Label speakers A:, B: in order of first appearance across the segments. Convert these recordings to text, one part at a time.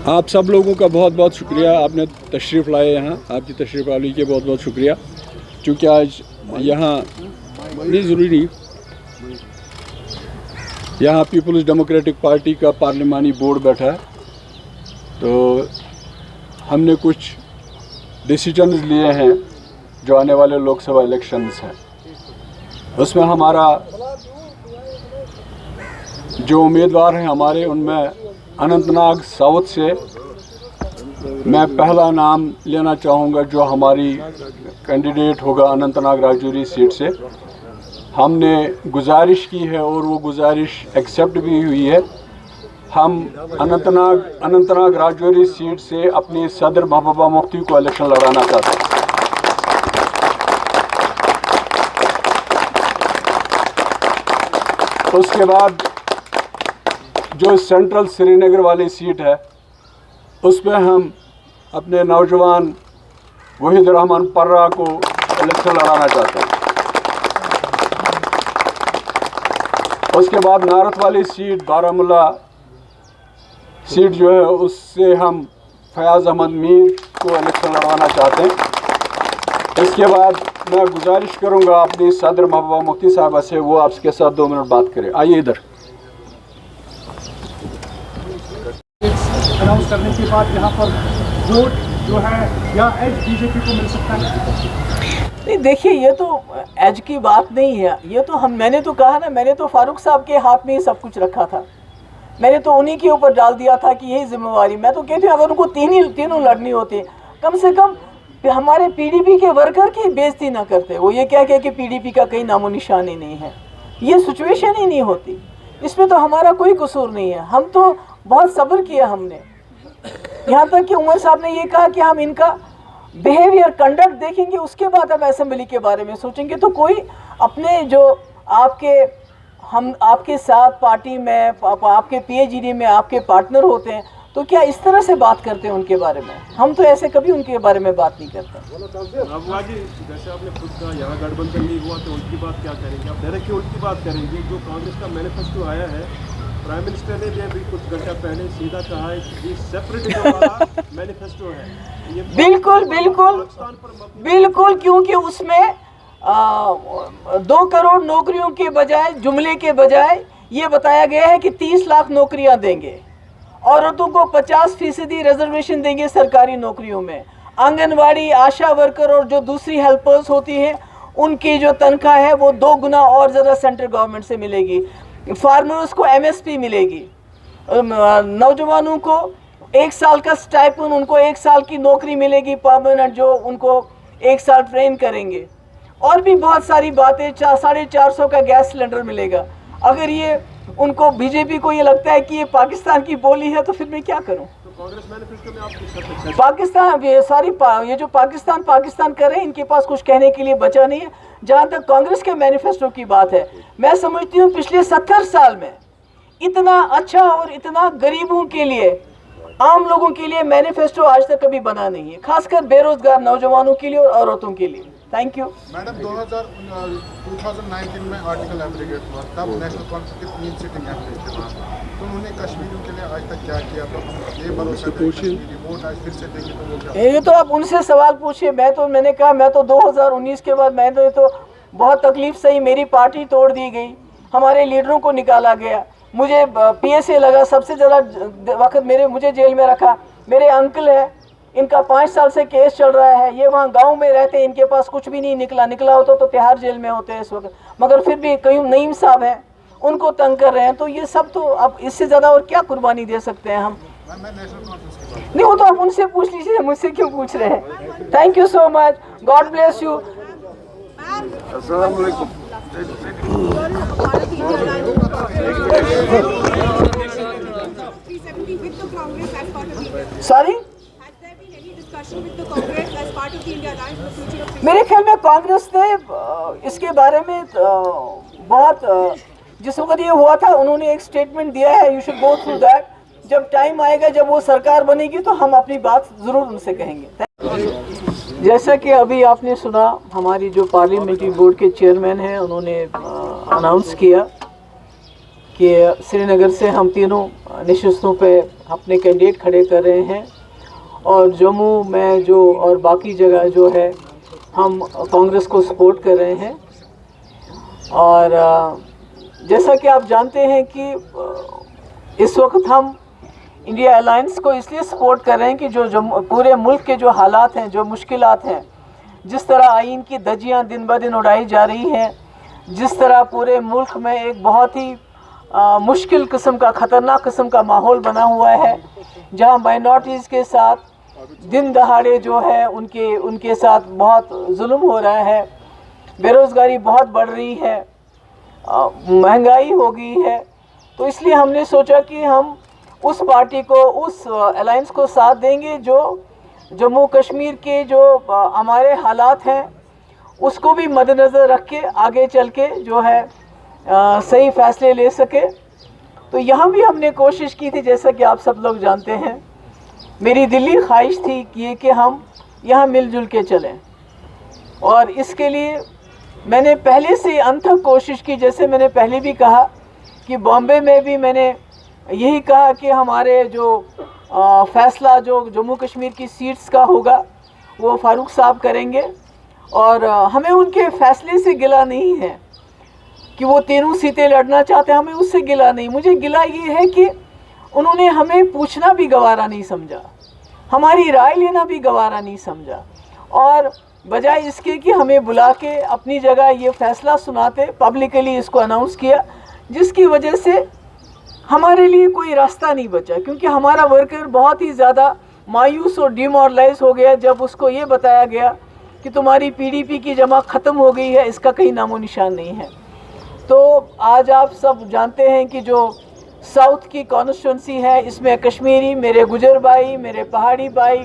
A: आप सब लोगों का बहुत बहुत शुक्रिया, आपने तशरीफ़ लाए यहाँ, आपकी तशरीफ़ आने के बहुत बहुत शुक्रिया। क्योंकि आज यहाँ नहीं ज़रूरी, यहाँ पीपल्स डेमोक्रेटिक पार्टी का पार्लिमानी बोर्ड बैठा है, तो हमने कुछ डिसीजंस लिए हैं जो आने वाले लोकसभा इलेक्शंस हैं, उसमें हमारा जो उम्मीदवार हैं हमारे, उनमें अनंतनाग साउथ से मैं पहला नाम लेना चाहूँगा जो हमारी कैंडिडेट होगा अनंतनाग राजौरी सीट से। हमने गुजारिश की है और वो गुजारिश एक्सेप्ट भी हुई है। हम अनंतनाग राजौरी सीट से अपनी सदर महबूबा मुफ्ती को इलेक्शन लड़ाना चाहते हैं। उसके बाद जो सेंट्रल श्रीनगर वाली सीट है, उस पर हम अपने नौजवान वहीद रहमान पर्रा को इलेक्शन लड़ाना चाहते हैं। उसके बाद नारथ वाली सीट, बारामूला सीट जो है, उससे हम फयाज़ अहमद मीर को इलेक्शन लड़वाना चाहते हैं। इसके बाद मैं गुजारिश करूंगा अपनी सदर महबूबा मुफ्ती साहबा से, वो आपके साथ 2 मिनट बात करें। आइए इधर।
B: अनाउंस करने के बाद यहाँ पर वोट जो है या एज बीजेपी को मिल सकता है?
C: नहीं, देखिए, ये तो एज की बात नहीं है। ये तो मैंने तो कहा ना, मैंने तो फारूक साहब के हाथ में ही सब कुछ रखा था। मैंने तो उन्हीं के ऊपर डाल दिया था कि यही जिम्मेवारी। मैं तो कहती हूँ अगर उनको तीनों लड़नी होती, कम से कम हमारे पीडीपी के वर्कर की बेइज्जती ना करते। वो ये क्या कहे कि पीडीपी का कहीं नामो निशान ही नहीं है, ये सिचुएशन ही नहीं होती। इसमें तो हमारा कोई कसूर नहीं है। हम तो बहुत सब्र किया हमने, यहाँ तक कि उमर साहब ने ये कहा कि हम इनका बिहेवियर, कंडक्ट देखेंगे, उसके बाद हम असेंबली के बारे में सोचेंगे। तो कोई अपने जो आपके साथ पार्टी में, आपके पीएचडी में आपके पार्टनर होते हैं, तो क्या इस तरह से बात करते हैं उनके बारे में? हम तो ऐसे कभी उनके बारे में बात नहीं करते।
D: अबुआ जी, जैसे आपने खुद कहा यहाँ गठबंधन नहीं हुआ, तो उनकी बात क्या करेंगे आप? डायरेक्ट उनकी बात करेंगे। जो कांग्रेस का मैनिफेस्टो आया है, प्राइम मिनिस्टर ने भी अभी कुछ घंटा पहले सीधा कहा है कि सेपरेटिज्म वाला मैनिफेस्टो है। ये
C: बिल्कुल, क्योंकि उसमें 2 करोड़ नौकरियों के बजाय, जुमले के बजाय ये बताया गया है कि 30 लाख नौकरियां देंगे। औरतों को 50% रिजर्वेशन देंगे सरकारी नौकरियों में। आंगनवाड़ी, आशा वर्कर और जो दूसरी हेल्पर्स होती हैं, उनकी जो तनख्वाह है वो 2 गुना और ज़्यादा सेंट्रल गवर्नमेंट से मिलेगी। फार्मर्स को एमएसपी मिलेगी। नौजवानों को 1 साल का स्टाइपेंड, उनको 1 साल की नौकरी मिलेगी परमानेंट, जो उनको 1 साल ट्रेन करेंगे। और भी बहुत सारी बातें, 450 का गैस सिलेंडर मिलेगा। अगर ये उनको, बीजेपी को ये लगता है कि ये पाकिस्तान की बोली है, तो फिर मैं क्या करूं?
D: तो कांग्रेस मैनिफेस्टो में आप
C: पाकिस्तान, ये जो पाकिस्तान कर रहे हैं, इनके पास कुछ कहने के लिए बचा नहीं है। जहां तक कांग्रेस के मैनिफेस्टो की बात है, मैं समझती हूँ पिछले 70 साल में इतना अच्छा और इतना गरीबों के लिए, आम लोगों के लिए मैनिफेस्टो आज तक कभी बना नहीं है, खासकर बेरोजगार नौजवानों के लिए और औरतों के लिए। Thank you
E: madam. 2019 में आर्टिकल एब्रोगेट हुआ, तब नेशनल कॉन्फ्रेंस की 3 सीटिंग एब्रोगेट थे, तो उन्होंने कश्मीरियों के लिए आज तक क्या किया? तो हम ये भरोसा वोट आज फिर से देंगे, तो वो क्या?
C: ये तो आप उनसे सवाल पूछिए। मैंने कहा, मैं तो 2019 के बाद मैंने तो बहुत तकलीफ सही, मेरी पार्टी तोड़ दी गई, हमारे लीडरों को निकाला गया, मुझे पीएसए लगा, सबसे ज़्यादा वक्त मुझे जेल में रखा। मेरे अंकल हैं, इनका 5 साल से केस चल रहा है, ये वहाँ गांव में रहते हैं, इनके पास कुछ भी नहीं निकला होता तो तिहाड़ जेल में होते हैं इस वक्त, मगर फिर भी कई नईम साहब हैं, उनको तंग कर रहे हैं। तो ये सब तो अब इससे ज़्यादा और क्या कुर्बानी दे सकते हैं हम? नहीं, वो तो आप उनसे पूछ लीजिए, मुझसे क्यों पूछ रहे हैं? Thank you so much, God bless you. Sorry, मेरे ख्याल में कांग्रेस ने इसके बारे में बहुत, जिस वक्त ये हुआ था, उन्होंने एक स्टेटमेंट दिया है, you should go through that. जब टाइम आएगा, जब वो सरकार बनेगी, तो हम अपनी बात ज़रूर उनसे कहेंगे। जैसा कि अभी आपने सुना, हमारी जो पार्लियामेंट्री बोर्ड के चेयरमैन हैं, उन्होंने अनाउंस किया कि श्रीनगर से हम तीनों नशस्तों पे अपने कैंडिडेट खड़े कर रहे हैं और जम्मू में जो और बाकी जगह जो है हम कांग्रेस को सपोर्ट कर रहे हैं। और जैसा कि आप जानते हैं कि इस वक्त हम इंडिया अलायंस को इसलिए सपोर्ट कर रहे हैं कि जो पूरे मुल्क के जो हालात हैं, जो मुश्किलात हैं, जिस तरह आइन की धज्जियां दिन ब दिन उड़ाई जा रही हैं, जिस तरह पूरे मुल्क में एक बहुत ही मुश्किल किस्म का, ख़तरनाक किस्म का माहौल बना हुआ है, जहां माइनॉरिटीज़ के साथ दिन दहाड़े जो है उनके साथ बहुत जुल्म हो रहा है, बेरोज़गारी बहुत बढ़ रही है, महंगाई हो गई है। तो इसलिए हमने सोचा कि हम उस पार्टी को, उस अलायंस को साथ देंगे जो जम्मू कश्मीर के जो हमारे हालात हैं उसको भी मद्देनज़र रख के आगे चल के जो है सही फैसले ले सके। तो यहाँ भी हमने कोशिश की थी, जैसा कि आप सब लोग जानते हैं, मेरी दिली ख्वाहिश थी कि हम यहाँ मिलजुल के चलें, और इसके लिए मैंने पहले से अनथक कोशिश की। जैसे मैंने पहले भी कहा कि बॉम्बे में भी मैंने यही कहा कि हमारे जो फ़ैसला जो जम्मू कश्मीर की सीट्स का होगा वो फ़ारूक साहब करेंगे, और हमें उनके फ़ैसले से गिला नहीं है कि वो तीनों सीटें लड़ना चाहते हैं, हमें उससे गिला नहीं। मुझे गिला ये है कि उन्होंने हमें पूछना भी गवारा नहीं समझा, हमारी राय लेना भी गवारा नहीं समझा, और बजाय इसके कि हमें बुला के अपनी जगह ये फ़ैसला सुनाते, पब्लिकली इसको अनाउंस किया, जिसकी वजह से हमारे लिए कोई रास्ता नहीं बचा। क्योंकि हमारा वर्कर बहुत ही ज़्यादा मायूस और डिमोरलाइज हो गया जब उसको ये बताया गया कि तुम्हारी पीडीपी की जमा ख़त्म हो गई है, इसका कहीं नामो निशान नहीं है। तो आज आप सब जानते हैं कि जो साउथ की कॉन्स्टिट्यूंसी है, इसमें कश्मीरी, मेरे गुजर भाई, मेरे पहाड़ी भाई,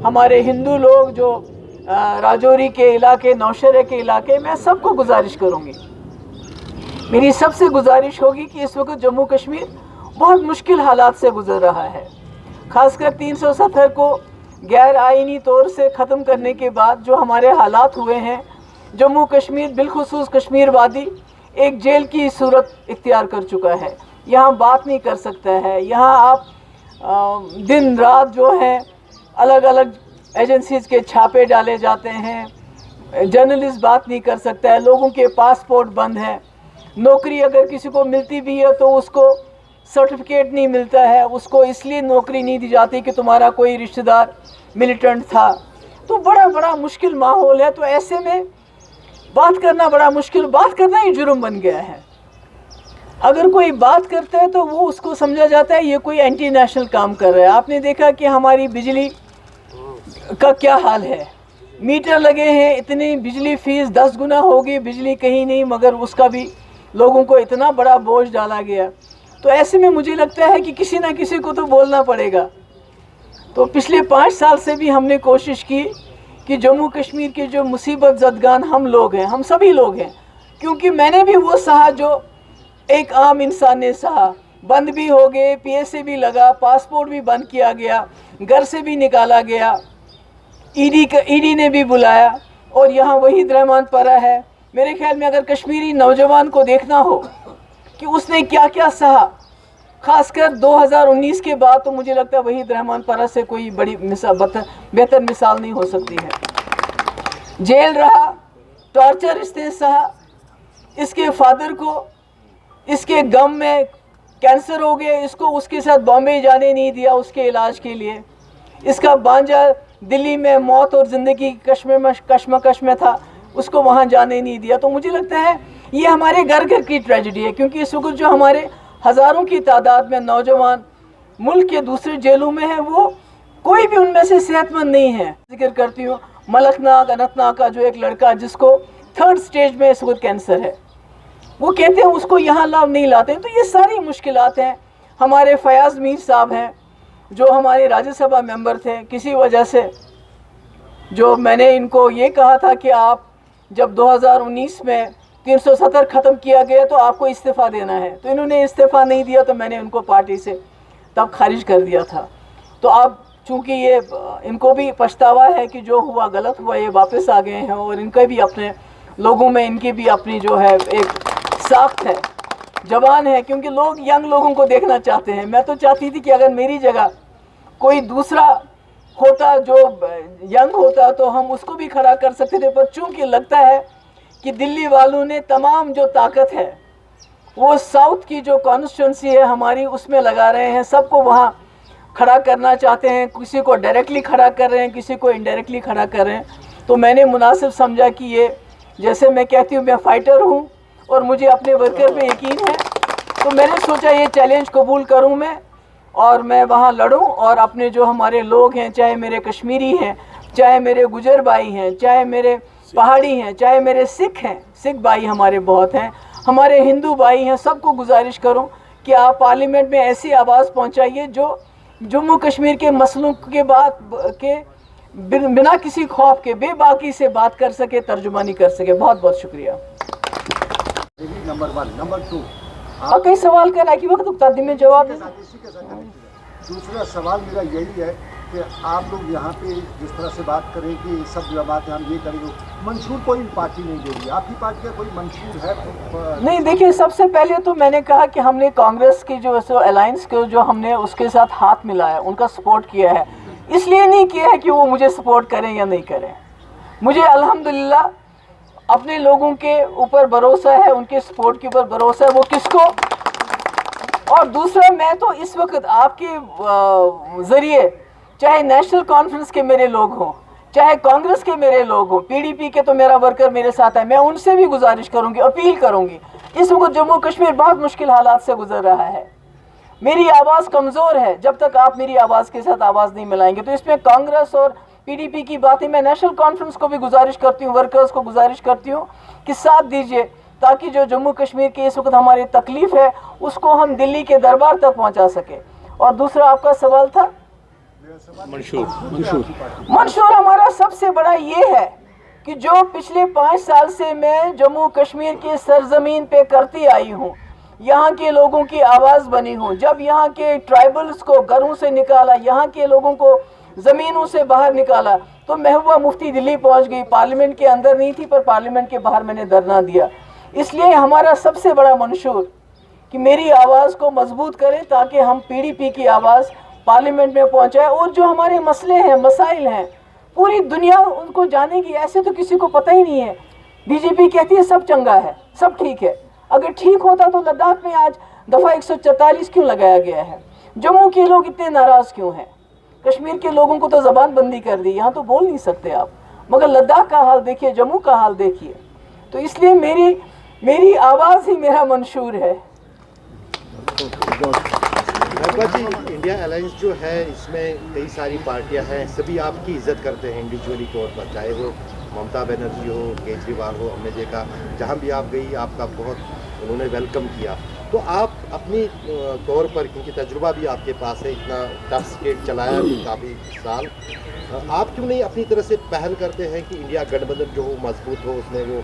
C: हमारे हिंदू लोग जो राजौरी के इलाके, नौशहरे के इलाके, मैं सबको गुजारिश करूँगी, मेरी सबसे गुजारिश होगी कि इस वक्त जम्मू कश्मीर बहुत मुश्किल हालात से गुजर रहा है। ख़ासकर 370 को गैर आइनी तौर से ख़त्म करने के बाद जो हमारे हालात हुए हैं, जम्मू कश्मीर बिलखुसूस कश्मीर वादी एक जेल की सूरत इख्तियार कर चुका है। यहाँ बात नहीं कर सकता है, यहाँ आप दिन रात जो है अलग अलग एजेंसीज़ के छापे डाले जाते हैं, जर्नलिस्ट बात नहीं कर सकता है, लोगों के पासपोर्ट बंद हैं, नौकरी अगर किसी को मिलती भी है तो उसको सर्टिफिकेट नहीं मिलता है, उसको इसलिए नौकरी नहीं दी जाती कि तुम्हारा कोई रिश्तेदार मिलिटेंट था। तो बड़ा मुश्किल माहौल है। तो ऐसे में बात करना बड़ा मुश्किल, बात करना ही जुर्म बन गया है। अगर कोई बात करता है तो वो उसको समझा जाता है ये कोई एंटी नेशनल काम कर रहा है। आपने देखा कि हमारी बिजली का क्या हाल है, मीटर लगे हैं, इतनी बिजली फीस 10 गुना होगी, बिजली कहीं नहीं, मगर उसका भी लोगों को इतना बड़ा बोझ डाला गया। तो ऐसे में मुझे लगता है कि किसी ना किसी को तो बोलना पड़ेगा। तो पिछले 5 साल से भी हमने कोशिश की कि जम्मू कश्मीर के जो मुसीबत ज़दगान हम लोग हैं, हम सभी लोग हैं, क्योंकि मैंने भी वो सहा जो एक आम इंसान ने सहा। बंद भी हो गए, पीएसए भी लगा, पासपोर्ट भी बंद किया गया, घर से भी निकाला गया, ईडी ने भी बुलाया, और यहाँ वहीद रहमान परा है। मेरे ख्याल में अगर कश्मीरी नौजवान को देखना हो कि उसने क्या क्या सहा, खासकर 2019 के बाद, तो मुझे लगता है वहीद रहमान परा से कोई बड़ी बेहतर मिसाल नहीं हो सकती है। जेल रहा, टॉर्चर इसने सहा, इसके फादर को इसके गम में कैंसर हो गया, इसको उसके साथ बॉम्बे जाने नहीं दिया उसके इलाज के लिए। इसका भांजा दिल्ली में मौत और ज़िंदगी कश्मकश में था, उसको वहाँ जाने नहीं दिया। तो मुझे लगता है ये हमारे घर घर की ट्रेजेडी है, क्योंकि इस वक्त जो हमारे हज़ारों की तादाद में नौजवान मुल्क के दूसरे जेलों में हैं, वो कोई भी उनमें से सेहतमंद नहीं है। जिक्र करती हूँ मलकनाग अनंतनाग का जो एक लड़का जिसको 3rd स्टेज में इस वक्त कैंसर है, वो कहते हैं उसको यहाँ लाभ नहीं लाते। तो ये सारी मुश्किलात हैं। हमारे फयाज़ मीर साहब हैं जो हमारे राज्यसभा मेंबर थे, किसी वजह से जो मैंने इनको ये कहा था कि आप जब 2019 में 370 ख़त्म किया गया तो आपको इस्तीफ़ा देना है, तो इन्होंने इस्तीफ़ा नहीं दिया, तो मैंने उनको पार्टी से तब खारिज कर दिया था। तो अब चूँकि ये इनको भी पछतावा है कि जो हुआ गलत हुआ, ये वापस आ गए हैं, और इनके भी अपने लोगों में इनकी भी अपनी जो है एक साख्त है जवान हैं, क्योंकि लोग यंग लोगों को देखना चाहते हैं। मैं तो चाहती थी कि अगर मेरी जगह कोई दूसरा होता जो यंग होता तो हम उसको भी खड़ा कर सकते थे, पर चूंकि लगता है कि दिल्ली वालों ने तमाम जो ताकत है वो साउथ की जो कॉन्स्टिट्यूंसी है हमारी उसमें लगा रहे हैं, सबको वहाँ खड़ा करना चाहते हैं, किसी को डायरेक्टली खड़ा कर रहे हैं, किसी को इनडायरेक्टली खड़ा कर रहे हैं। तो मैंने मुनासिब समझा कि ये, जैसे मैं कहती हूँ मैं फाइटर हूँ और मुझे अपने वर्कर पे यकीन है, तो मैंने सोचा ये चैलेंज कबूल करूँ मैं और मैं वहाँ लड़ूँ और अपने जो हमारे लोग हैं, चाहे मेरे कश्मीरी हैं, चाहे मेरे गुजर भाई हैं, चाहे मेरे पहाड़ी हैं, चाहे मेरे सिख हैं, सिख भाई हमारे बहुत हैं, हमारे हिंदू भाई हैं, सबको गुजारिश करूँ कि आप पार्लियामेंट में ऐसी आवाज़ पहुँचाइए जो जम्मू कश्मीर के मसलों के बात के बिना किसी खौफ के बेबाकी से बात कर सके, तर्जुमानी कर सके। बहुत बहुत शुक्रिया।
F: नंबर 1, नंबर 2,
C: और कई सवाल कर रहा है कि वक्त मुक़द्दम में जवाब है।
F: दूसरा सवाल मेरा यही है कि आप लोग यहाँ पे जिस तरह से बात करें कि सब बातें हम ये करेंगे, मंशूर कोई पार्टी नहीं देगी, आपकी पार्टी का कोई मंशूर है?
C: नहीं, देखिए, सबसे पहले तो मैंने कहा कि हमने कांग्रेस की जो अलायंस को जो हमने उसके साथ हाथ मिलाया, उनका सपोर्ट किया है। इसलिए नहीं किया है कि वो मुझे सपोर्ट करें या नहीं करें। मुझे अल्हम्दुलिल्लाह अपने लोगों के ऊपर भरोसा है, उनके सपोर्ट के ऊपर भरोसा है। वो किसको? और दूसरा, मैं तो इस वक्त आपके ज़रिए, चाहे नेशनल कॉन्फ्रेंस के मेरे लोग हों, चाहे कांग्रेस के मेरे लोग हों, पीडीपी के तो मेरा वर्कर मेरे साथ है, मैं उनसे भी गुजारिश करूंगी, अपील करूंगी। इस वक्त जम्मू कश्मीर बहुत मुश्किल हालात से गुजर रहा है, मेरी आवाज़ कमज़ोर है, जब तक आप मेरी आवाज़ के साथ आवाज़ नहीं मिलाएंगे। तो इसमें कांग्रेस और पीडीपी की बातें, मैं नेशनल कॉन्फ्रेंस को भी गुजारिश करती हूँ, वर्कर्स को गुजारिश करती हूँ कि साथ दीजिए, ताकि जो जम्मू कश्मीर की इस वक्त हमारी तकलीफ़ है उसको हम दिल्ली के दरबार तक पहुँचा सके। और दूसरा आपका सवाल था मंशूर। हमारा सबसे बड़ा ये है कि जो पिछले 5 साल से मैं जम्मू कश्मीर की सरजमीन पे करती आई हूँ, यहाँ के लोगों की आवाज़ बनी हूँ, जब यहाँ के ट्राइबल्स को घरों से निकाला, यहाँ के लोगों को ज़मीनों से बाहर निकाला, तो महबूबा मुफ्ती दिल्ली पहुँच गई। पार्लियामेंट के अंदर नहीं थी, पर पार्लियामेंट के बाहर मैंने धरना दिया। इसलिए हमारा सबसे बड़ा मंशूर कि मेरी आवाज़ को मजबूत करें, ताकि हम पीडीपी की आवाज़ पार्लियामेंट में पहुंचाए। और जो हमारे मसले हैं, मसाइल हैं, पूरी दुनिया उनको जानेगी। ऐसे तो किसी को पता ही नहीं है। बीजेपी कहती है सब चंगा है, सब ठीक है। अगर ठीक होता तो लद्दाख में आज दफ़ा 144 क्यों लगाया गया है? जम्मू के लोग इतने नाराज़ क्यों हैं? कश्मीर के लोगों को तो ज़बान बंदी कर दी, यहाँ तो बोल नहीं सकते आप, मगर लद्दाख का हाल देखिए, जम्मू का हाल देखिए। तो इसलिए मेरी आवाज़ ही मेरा मंशूर है।
G: जी, इंडिया अलायंस जो है, इसमें कई सारी पार्टियां हैं, सभी आपकी इज्जत करते हैं इंडिविजुअली तौर पर, चाहे वो ममता बनर्जी हो, केजरीवाल हो। हमने देखा जहां भी आप गई आपका बहुत उन्होंने वेलकम किया। तो आप अपनी तौर पर, क्योंकि तजुर्बा भी आपके पास है, इतना टफ स्टेट चलाया भी काफ़ी साल, आप क्यों नहीं अपनी तरह से पहल करते हैं कि इंडिया गठबंधन जो हो मजबूत हो, उसमें वो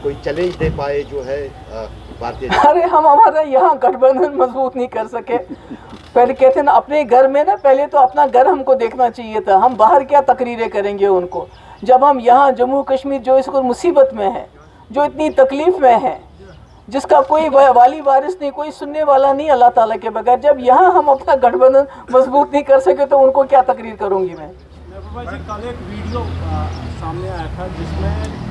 G: कोई चैलेंज दे पाए जो है भारतीय?
C: अरे हम हमारा यहाँ गठबंधन मजबूत नहीं कर सके। पहले कहते ना, अपने घर में ना, पहले तो अपना घर हमको देखना चाहिए था। हम बाहर क्या तकरीरें करेंगे उनको, जब हम यहाँ जम्मू कश्मीर जो इसको मुसीबत में है, जो इतनी तकलीफ़ में है, जिसका कोई वाली वारिस नहीं, कोई सुनने वाला नहीं अल्लाह ताला के बगैर, जब यहाँ हम अपना गठबंधन मजबूत नहीं कर सके तो उनको क्या तकरीर करूँगी मैं?
D: महबूबा जी, कल एक वीडियो सामने आया था जिसमें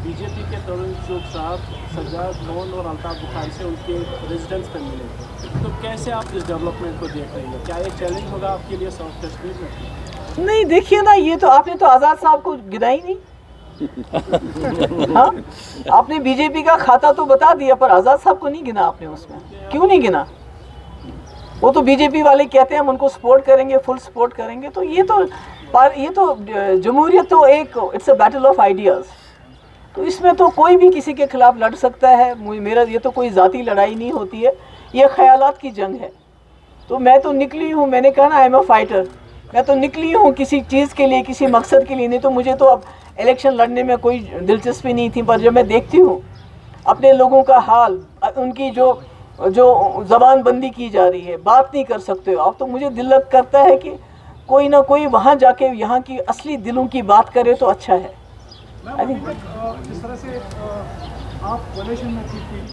D: बीजेपी के तरुण चुग साहब सज्जाद लोन और अल्ताफ बुखारी से उनके रेजिडेंस पर मिले थे। तो कैसे आप इस डेवलपमेंट को देख रही हैं? क्या ये चैलेंज होगा आपके लिए साउथ कश्मीर में?
C: नहीं, देखिए ना, ये तो आपने तो आज़ाद साहब को गिना ही नहीं। हाँ, आपने बीजेपी का खाता तो बता दिया, पर आज़ाद साहब को नहीं गिना आपने उसमें। क्यों नहीं गिना? वो तो बीजेपी वाले कहते हैं हम उनको सपोर्ट करेंगे, फुल सपोर्ट करेंगे। तो ये तो जमहूरियत तो एक, it's a battle of ideas. तो इसमें तो कोई भी किसी के खिलाफ लड़ सकता है। मेरा ये तो कोई ज़ाती लड़ाई नहीं होती है, ये ख्यालात की जंग है। तो मैं तो निकली हूँ, मैंने कहा ना, आई एम अ फाइटर। मैं तो निकली हूँ किसी चीज़ के लिए, किसी मकसद के लिए। नहीं तो मुझे तो अब इलेक्शन लड़ने में कोई दिलचस्पी नहीं थी। पर जब मैं देखती हूँ अपने लोगों का हाल, उनकी जो ज़बान बंदी की जा रही है, बात नहीं कर सकते हो आप, तो मुझे दिल करता है कि कोई ना कोई वहाँ जाके यहाँ की असली दिलों की बात करे तो अच्छा है।
B: जिस तरह से आप कोalition में थी